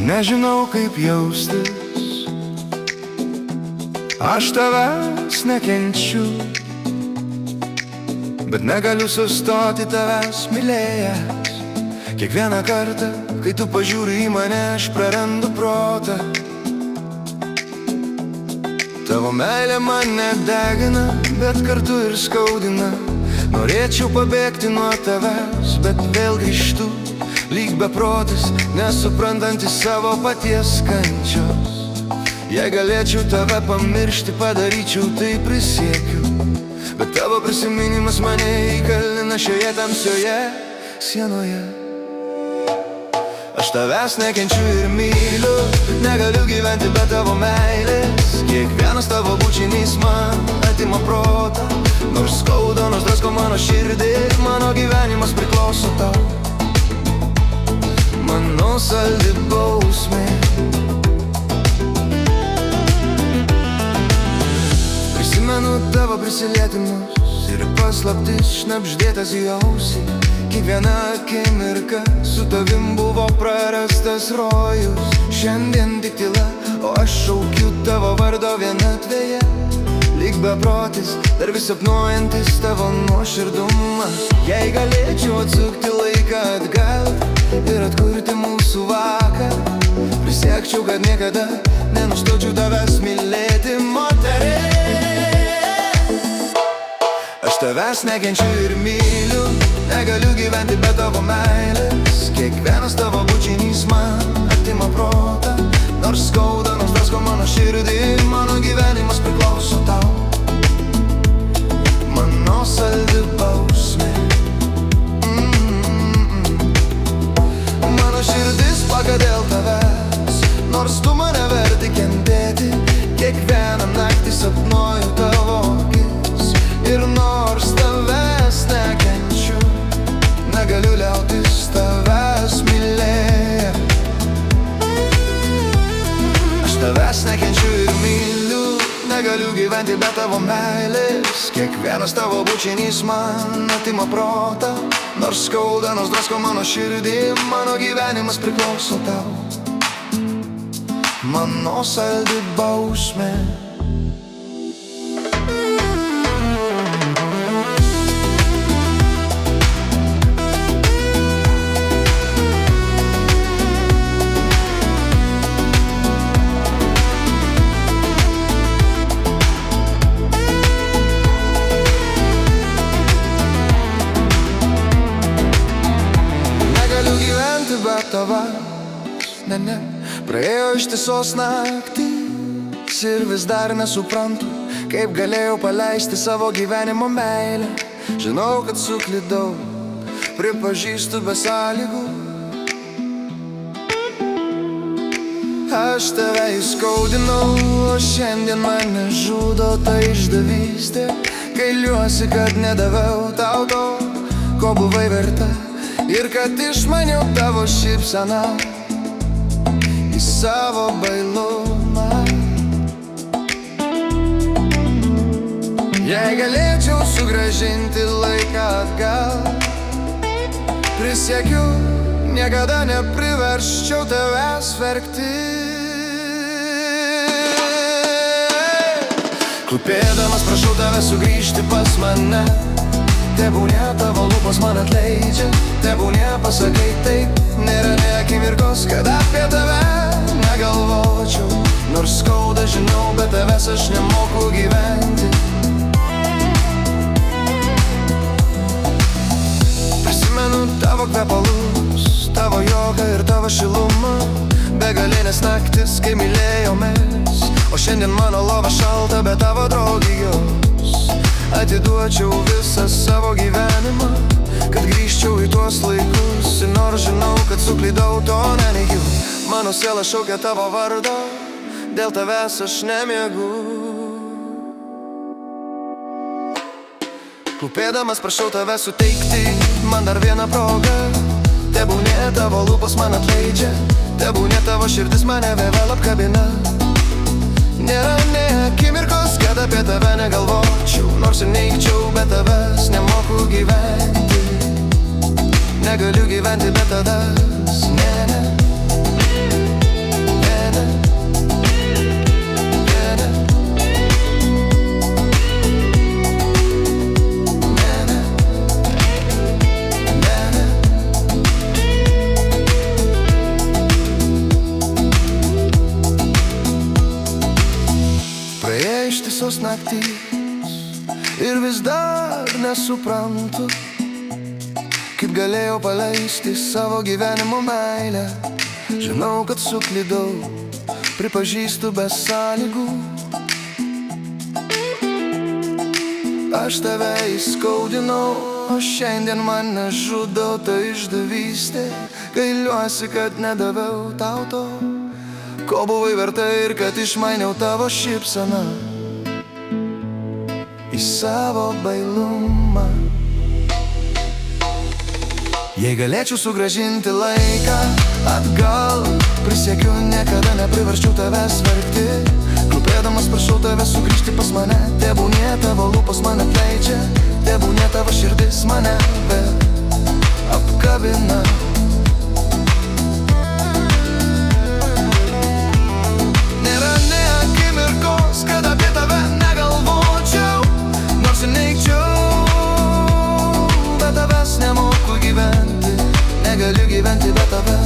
Nežinau kaip jaustis, aš tavęs nekenčiu, bet negaliu sustoti tavęs mylėjęs. Kiekvieną kartą, kai tu pažiūri į mane, aš prarandu protą. Tavo meilė mane degina, bet kartu ir skaudina. Norėčiau pabėgti nuo tavęs, bet vėl grįžtu lyg beprotis, nesuprantantis savo paties kančios. Jei galėčiau tave pamiršti, padaryčiau tai, prisiekiu, bet tavo prisiminimas mane įkalina šioje tamsioje sienoje. Aš tavęs nekenčiu ir myliu, negaliu gyventi be tavo meilės. Kiekvienas tavo bučinys man atima protą, nors skauda, nors drasko mano širdį. Mano gyvenimas priklauso tau, mano saldi bausmė. Prisimenu tavo prisilietimus ir paslaptis šnabždėtas į ausį. Kiekviena akimirka su tavim buvo prarastas rojus. Šiandien tik tyla, o aš šaukiu tavo vardo vienatvėje. Lyg beprotis, dar vis sapnuojantis tavo nuoširdumą. Jei galėčiau atsukti laiką atgal ir atkurti mūsų vakarą, prisiekčiau, kad niekada nenustočiau tavęs mylėti, moterė. Aš tavęs nekenčiu ir myliu, negaliu gyventi be tavo meilės. Kiekvienas tavo bučinys man atima protą, nors skauda, nors drasko mano širdį. Mano gyvenimas priklauso tau, mano saldi bausmė. Mano širdis plaka dėl tavęs, nors tu mane verti kentėti. Kiekvieną naktį sapnuoju tavo akis, ir nors tavęs nekenčiu, negaliu liautis tavęs mylėti. Aš tavęs nekenčiu ir myliu, negaliu gyventi be tavo meilės. Kiekvienas tavo bučinys man atima protą, nors skauda, nors drasko mano širdį. Mano gyvenimas priklauso tau, mano saldi bausmė. Ne, praėjo ištisos naktis ir vis dar nesuprantu, kaip galėjau paleisti savo gyvenimo meilę. Žinau, kad suklydau, pripažįstu be sąlygų. Aš tave įskaudinau, o šiandien mane žudo ta išdavystė. Gailiuosi, kad nedaviau tau to, ko buvai verta, ir kad išmaniau tavo šypseną į savo bailumą. Jei galėčiau sugrąžinti laiką atgal, prisiekiu, niekada nepriversčiau tavęs verkti. Klūpėdamas prašau tave sugrįžti pas mane. Tebūnie tavo lūpos man atleidžia, tebūnie pasakai taip. Nėra nė akimirkos, kad apie tave negalvočiau. Nors skauda, žinau, be tavęs aš nemoku gyventi. Prisimenu tavo kvepalus, tavo jogą ir tavo šilumą. Begalinės naktis, kai mylėjomės, o šiandien mano lova šalta be tavo draugijos. Atiduočiau visą savo gyvenimą, kad grįžčiau į tuos laikus. Ir nors žinau, kad suklydau, to neneigiu. Mano siela šaukia tavo vardo, dėl tavęs aš nemiegu. Klūpėdamas prašau tave suteikti man dar vieną progą. Tebūnie tavo lūpos man atleidžia, tebūnie tavo širdis mane vėl apkabina. Nėra nė akimirkos, kad apie tave negalvočiau. Nors ir neigčiau, be tavęs nemoku gyventi. Negaliu gyventi be tavęs, ne. naktys ir vis dar nesuprantu, kaip galėjau paleisti savo gyvenimo meilę. Žinau, kad suklydau, pripažįstu be sąlygų. Aš tave įskaudinau, o šiandien mane žudo ta išdavystė. Gailiuosi, kad nedaviau tau to, ko buvai verta, ir kad išmainiau tavo šypseną į savo bailumą. Jei galėčiau sugrąžinti laiką atgal, prisiekiu, niekada nepriversčiau tavęs verkti. Klūpėdamas prašau tave sugrįžti pas mane. Tebūnie tavo lūpos mane atleidžia, tebūnie tavo širdis mane vėl apkabina. Nėra nė akimirkos, kad apie tave negalvočiau, nors ir neigčiau, be tavęs nemoku gyventi, negaliu gyventi be tavęs.